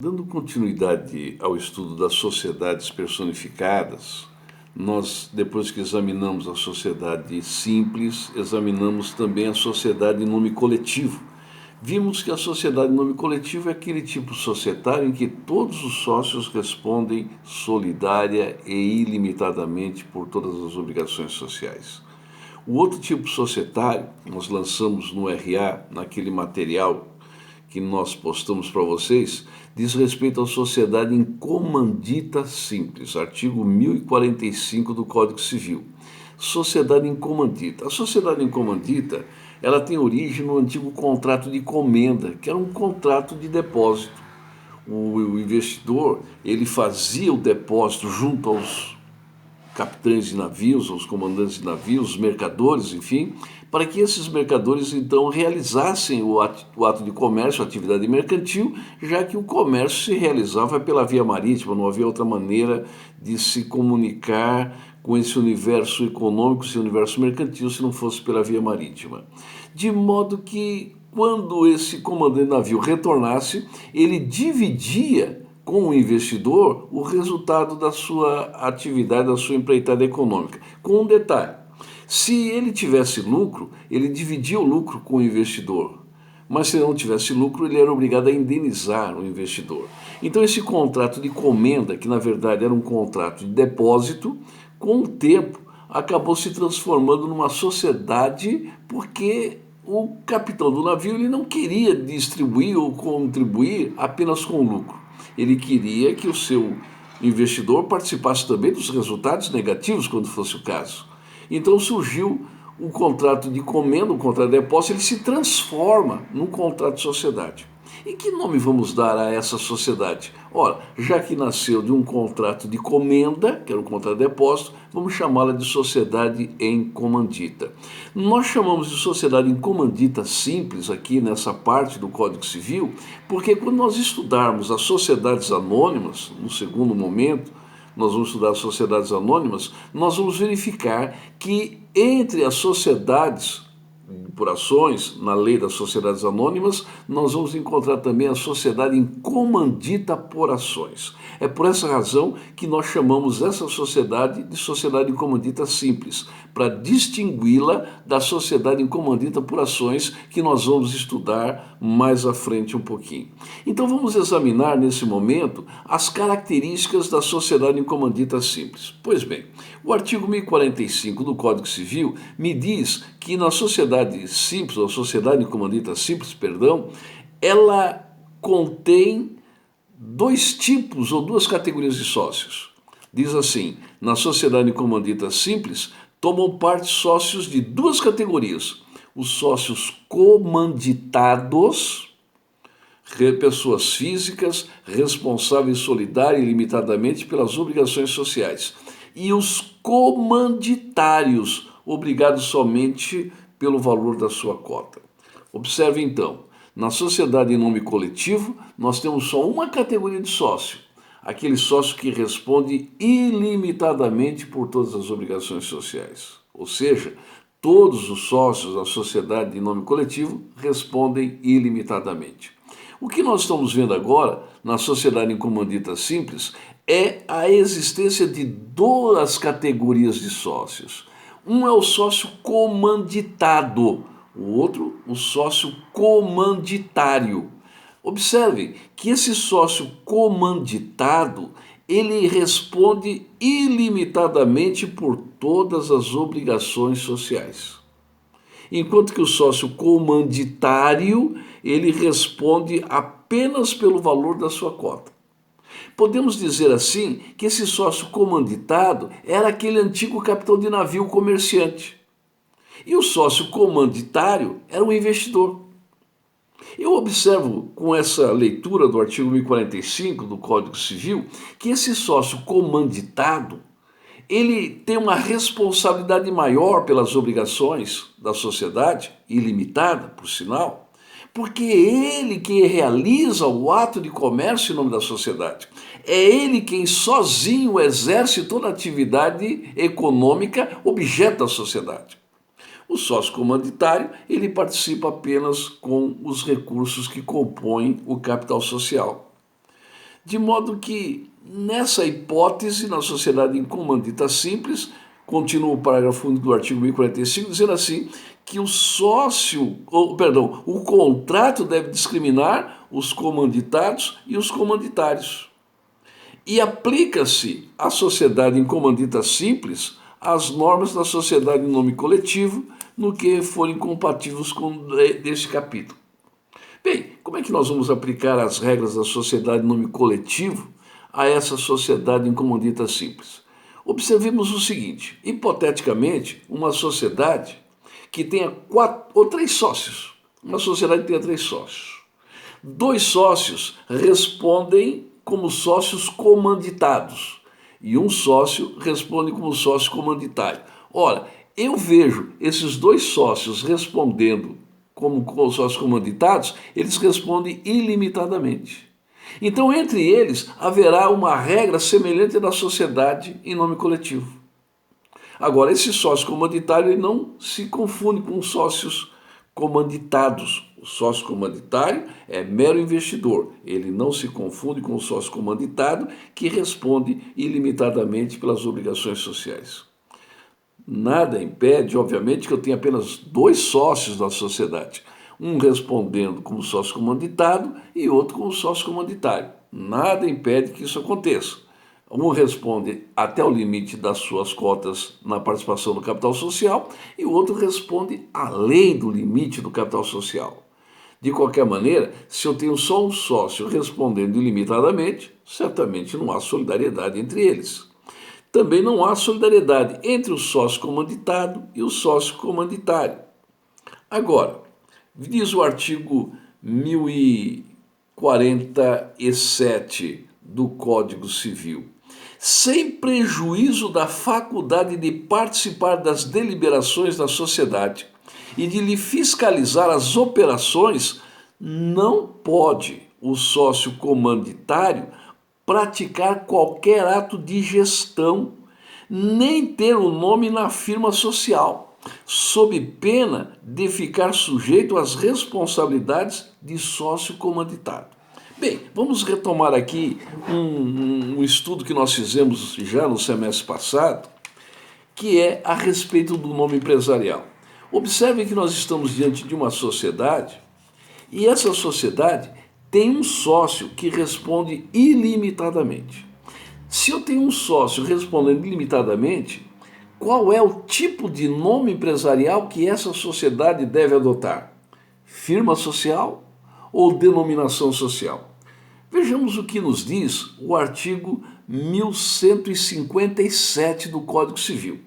Dando continuidade ao estudo das sociedades personificadas, nós, depois que examinamos a sociedade simples, examinamos também a sociedade em nome coletivo. Vimos que a sociedade em nome coletivo é aquele tipo societário em que todos os sócios respondem solidária e ilimitadamente por todas as obrigações sociais. O outro tipo societário, nós lançamos no RA, naquele material que nós postamos para vocês, diz respeito à sociedade em comandita simples, artigo 1045 do Código Civil. Sociedade em comandita. A sociedade em comandita, ela tem origem no antigo contrato de comenda, que era um contrato de depósito. O investidor, ele fazia o depósito junto aos capitães de navios, aos comandantes de navios, os mercadores, enfim, para que esses mercadores então realizassem o ato de comércio, a atividade mercantil, já que o comércio se realizava pela via marítima, não havia outra maneira de se comunicar com esse universo econômico, esse universo mercantil, se não fosse pela via marítima. De modo que, quando esse comandante de navio retornasse, ele dividia com o investidor o resultado da sua atividade, da sua empreitada econômica. Com um detalhe: se ele tivesse lucro, ele dividia o lucro com o investidor. Mas se não tivesse lucro, ele era obrigado a indenizar o investidor. Então esse contrato de comenda, que na verdade era um contrato de depósito, com o tempo acabou se transformando numa sociedade, porque o capitão do navio ele não queria distribuir ou contribuir apenas com lucro. Ele queria que o seu investidor participasse também dos resultados negativos, quando fosse o caso. Então surgiu o contrato de comenda, o contrato de depósito, ele se transforma num contrato de sociedade. E que nome vamos dar a essa sociedade? Ora, já que nasceu de um contrato de comenda, que era um contrato de depósito, vamos chamá-la de sociedade em comandita. Nós chamamos de sociedade em comandita simples aqui nessa parte do Código Civil, porque quando nós estudarmos as sociedades anônimas, no segundo momento, nós vamos estudar as sociedades anônimas, nós vamos verificar que entre as sociedades por ações, na lei das sociedades anônimas, nós vamos encontrar também a sociedade em comandita por ações. É por essa razão que nós chamamos essa sociedade de sociedade em comandita simples, para distingui-la da sociedade em comandita por ações, que nós vamos estudar mais à frente um pouquinho. Então vamos examinar nesse momento as características da sociedade em comandita simples. Pois bem, o artigo 1045 do Código Civil me diz que na sociedade simples, ou sociedade em comandita simples, perdão, ela contém dois tipos ou duas categorias de sócios. Diz assim: na sociedade em comandita simples, tomam parte sócios de duas categorias: os sócios comanditados, pessoas físicas responsáveis solidária e limitadamente pelas obrigações sociais, e os comanditários, obrigados somente pelo valor da sua cota. Observe então, na sociedade em nome coletivo, nós temos só uma categoria de sócio: aquele sócio que responde ilimitadamente por todas as obrigações sociais. Ou seja, todos os sócios da sociedade em nome coletivo respondem ilimitadamente. O que nós estamos vendo agora, na sociedade em comandita simples, é a existência de duas categorias de sócios. Um é o sócio comanditado, o outro, o sócio comanditário. Observe que esse sócio comanditado, ele responde ilimitadamente por todas as obrigações sociais. Enquanto que o sócio comanditário, ele responde apenas pelo valor da sua cota. Podemos dizer assim que esse sócio comanditado era aquele antigo capitão de navio comerciante. E o sócio comanditário era o investidor. Eu observo com essa leitura do artigo 1045 do Código Civil que esse sócio comanditado, ele tem uma responsabilidade maior pelas obrigações da sociedade, ilimitada, por sinal, porque é ele quem realiza o ato de comércio em nome da sociedade. É ele quem sozinho exerce toda a atividade econômica objeto da sociedade. O sócio comanditário, ele participa apenas com os recursos que compõem o capital social. De modo que, nessa hipótese, na sociedade em comandita simples, continua o parágrafo único do artigo 1045, dizendo assim, que o contrato deve discriminar os comanditados e os comanditários. E aplica-se à sociedade em comandita simples as normas da sociedade em nome coletivo, no que forem compatíveis com este capítulo. Bem, como é que nós vamos aplicar as regras da sociedade em nome coletivo a essa sociedade em comandita simples? Observemos o seguinte: hipoteticamente, uma sociedade que tenha 4 ou 3 sócios, uma sociedade que tenha 3 sócios. 2 sócios respondem como sócios comanditados e um sócio responde como sócio comanditário. Ora, eu vejo esses 2 sócios respondendo como sócios comanditados, eles respondem ilimitadamente. Então, entre eles, haverá uma regra semelhante da sociedade em nome coletivo. Agora, esse sócio comanditário ele não se confunde com os sócios comanditados. O sócio comanditário é mero investidor. Ele não se confunde com o sócio comanditado, que responde ilimitadamente pelas obrigações sociais. Nada impede, obviamente, que eu tenha apenas 2 sócios da sociedade. Um respondendo como sócio comanditado e outro como sócio comanditário. Nada impede que isso aconteça. Um responde até o limite das suas cotas na participação do capital social e o outro responde além do limite do capital social. De qualquer maneira, se eu tenho só um sócio respondendo ilimitadamente, certamente não há solidariedade entre eles. Também não há solidariedade entre o sócio comanditado e o sócio comanditário. Agora, diz o artigo 1047 do Código Civil: sem prejuízo da faculdade de participar das deliberações da sociedade e de lhe fiscalizar as operações, não pode o sócio comanditário praticar qualquer ato de gestão, nem ter o nome na firma social, sob pena de ficar sujeito às responsabilidades de sócio comanditário. Bem, vamos retomar aqui um estudo que nós fizemos já no semestre passado, que é a respeito do nome empresarial. Observem que nós estamos diante de uma sociedade e essa sociedade tem um sócio que responde ilimitadamente. Se eu tenho um sócio respondendo ilimitadamente, qual é o tipo de nome empresarial que essa sociedade deve adotar? Firma social ou denominação social? Vejamos o que nos diz o artigo 1157 do Código Civil.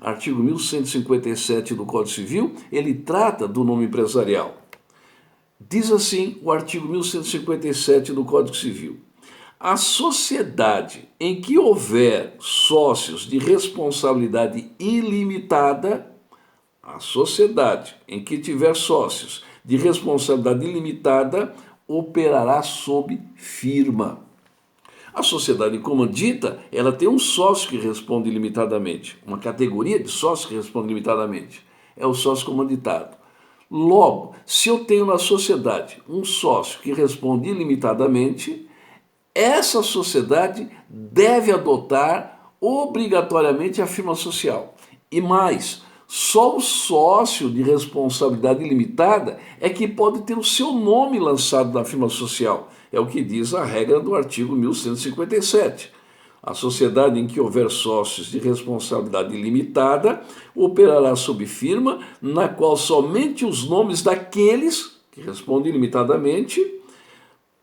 Artigo 1157 do Código Civil, ele trata do nome empresarial. Diz assim o artigo 1157 do Código Civil: a sociedade em que houver sócios de responsabilidade ilimitada, a sociedade em que tiver sócios de responsabilidade ilimitada operará sob firma. A sociedade comandita, ela tem um sócio que responde ilimitadamente, uma categoria de sócios que responde limitadamente. É o sócio comanditado. Logo, se eu tenho na sociedade um sócio que responde ilimitadamente, essa sociedade deve adotar obrigatoriamente a firma social. E mais, só o sócio de responsabilidade ilimitada é que pode ter o seu nome lançado na firma social. É o que diz a regra do artigo 1157. A sociedade em que houver sócios de responsabilidade ilimitada operará sob firma na qual somente os nomes daqueles que respondem ilimitadamente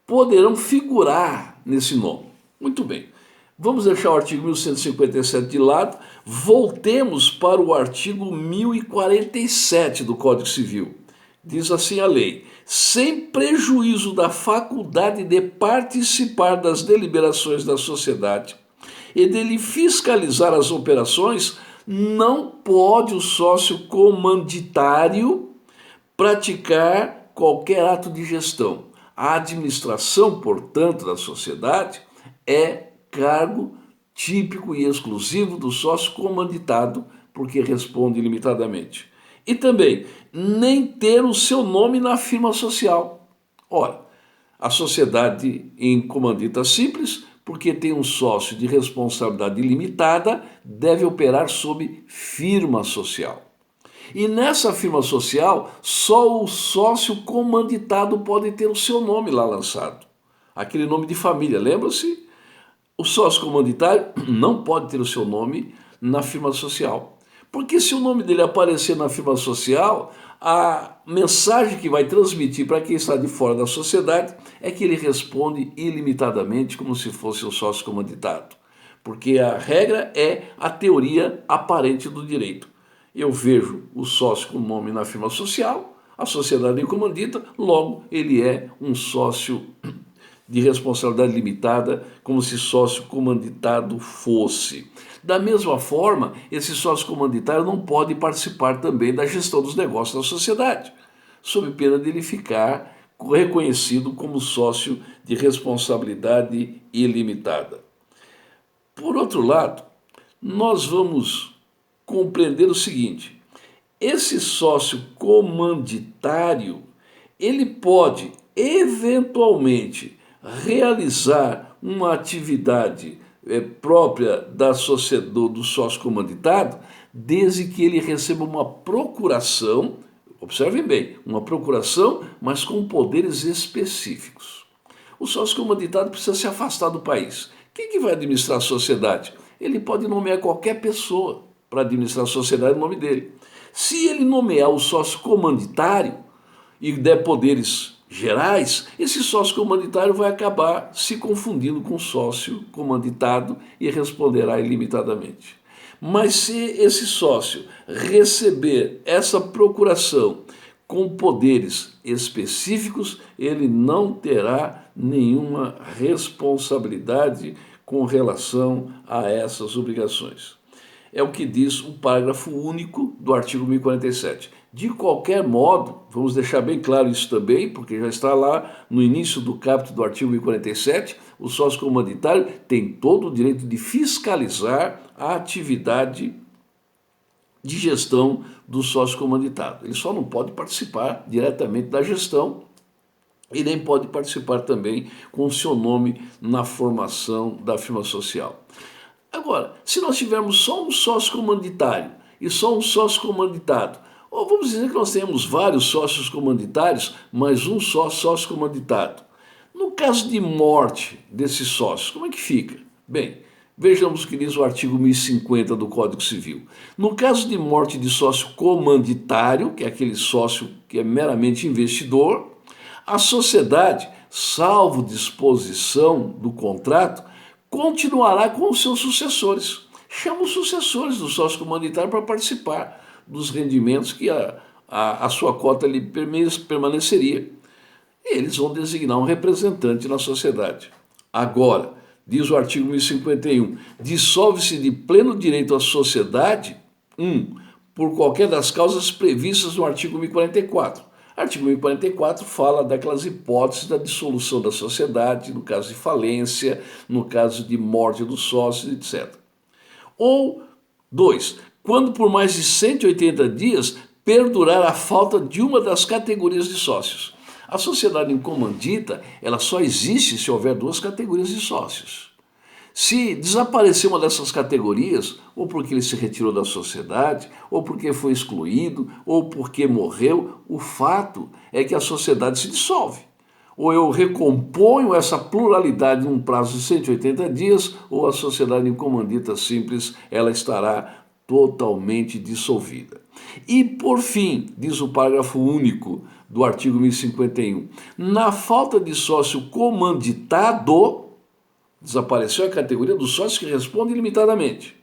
poderão figurar nesse nome. Muito bem. Vamos deixar o artigo 1157 de lado, voltemos para o artigo 1047 do Código Civil. Diz assim a lei: sem prejuízo da faculdade de participar das deliberações da sociedade e de lhe fiscalizar as operações, não pode o sócio comanditário praticar qualquer ato de gestão. A administração, portanto, da sociedade é cargo típico e exclusivo do sócio comanditado, porque responde ilimitadamente. E também, nem ter o seu nome na firma social. Ora, A sociedade em comandita simples, porque tem um sócio de responsabilidade ilimitada, deve operar sob firma social. E nessa firma social, só o sócio comanditado pode ter o seu nome lá lançado. Aquele nome de família, lembra-se? O sócio comanditário não pode ter o seu nome na firma social. Porque se o nome dele aparecer na firma social, a mensagem que vai transmitir para quem está de fora da sociedade é que ele responde ilimitadamente como se fosse o sócio comanditado. Porque a regra é a teoria aparente do direito. Eu vejo o sócio com nome na firma social, a sociedade comandita, logo ele é um sócio de responsabilidade limitada, como se sócio comanditado fosse. Da mesma forma, esse sócio comanditário não pode participar também da gestão dos negócios da sociedade, sob pena de ele ficar reconhecido como sócio de responsabilidade ilimitada. Por outro lado, nós vamos compreender o seguinte: esse sócio comanditário, ele pode eventualmente realizar uma atividade própria do sócio comanditado, desde que ele receba uma procuração, observem bem, uma procuração, mas com poderes específicos. O sócio comanditado precisa se afastar do país. Quem que vai administrar a sociedade? Ele pode nomear qualquer pessoa para administrar a sociedade no nome dele. Se ele nomear o sócio comanditário e der poderes gerais, esse sócio comanditário vai acabar se confundindo com o sócio comanditado e responderá ilimitadamente. Mas se esse sócio receber essa procuração com poderes específicos, ele não terá nenhuma responsabilidade com relação a essas obrigações. É o que diz o parágrafo único do artigo 1047. De qualquer modo, vamos deixar bem claro isso também, porque já está lá no início do caput do artigo 1047, o sócio comanditário tem todo o direito de fiscalizar a atividade de gestão do sócio comanditado. Ele só não pode participar diretamente da gestão e nem pode participar também com o seu nome na formação da firma social. Agora, se nós tivermos só um sócio comanditário e só um sócio comanditado, ou vamos dizer que nós temos vários sócios comanditários, mas um só sócio comanditado. No caso de morte desses sócios, como é que fica? Bem, vejamos o que diz o artigo 1050 do Código Civil. No caso de morte de sócio comanditário, que é aquele sócio que é meramente investidor, a sociedade, salvo disposição do contrato, continuará com os seus sucessores. Chama os sucessores do sócio comanditário para participar dos rendimentos que a sua cota ali permaneceria. Eles vão designar um representante na sociedade. Agora, diz o artigo 1051, dissolve-se de pleno direito a sociedade, por qualquer das causas previstas no artigo 1044. Artigo 1044 fala daquelas hipóteses da dissolução da sociedade, no caso de falência, no caso de morte dos sócios, etc. Ou, 2, quando por mais de 180 dias perdurar a falta de uma das categorias de sócios. A sociedade em comandita, ela só existe se houver duas categorias de sócios. Se desaparecer uma dessas categorias, ou porque ele se retirou da sociedade, ou porque foi excluído, ou porque morreu, o fato é que a sociedade se dissolve. Ou eu recomponho essa pluralidade num prazo de 180 dias, ou a sociedade em comandita simples, ela estará totalmente dissolvida. E, por fim, diz o parágrafo único do artigo 1051, na falta de sócio comanditado, desapareceu a categoria dos sócios que respondem ilimitadamente.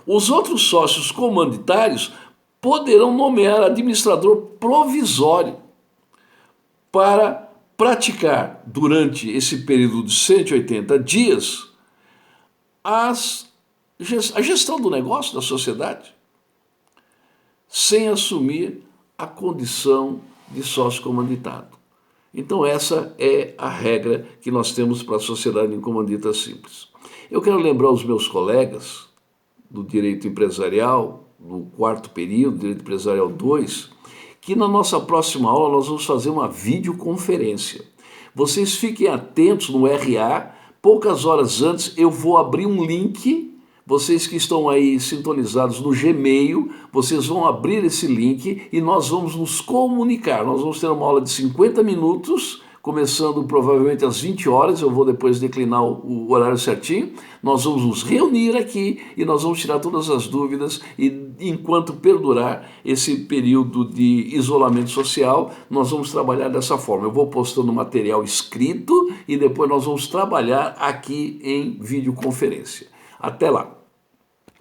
Os outros sócios comanditários poderão nomear administrador provisório para praticar, durante esse período de 180 dias, a gestão do negócio da sociedade, sem assumir a condição de sócio comanditado. Então essa é a regra que nós temos para a sociedade em comandita simples. Eu quero lembrar aos meus colegas do direito empresarial, do quarto período, direito empresarial 2, que na nossa próxima aula nós vamos fazer uma videoconferência. Vocês fiquem atentos no RA, poucas horas antes eu vou abrir um link. Vocês que estão aí sintonizados no Gmail, vocês vão abrir esse link e nós vamos nos comunicar. Nós vamos ter uma aula de 50 minutos, começando provavelmente às 20 horas, eu vou depois declinar o horário certinho. Nós vamos nos reunir aqui e nós vamos tirar todas as dúvidas e enquanto perdurar esse período de isolamento social, nós vamos trabalhar dessa forma. Eu vou postando material escrito e depois nós vamos trabalhar aqui em videoconferência. Até lá!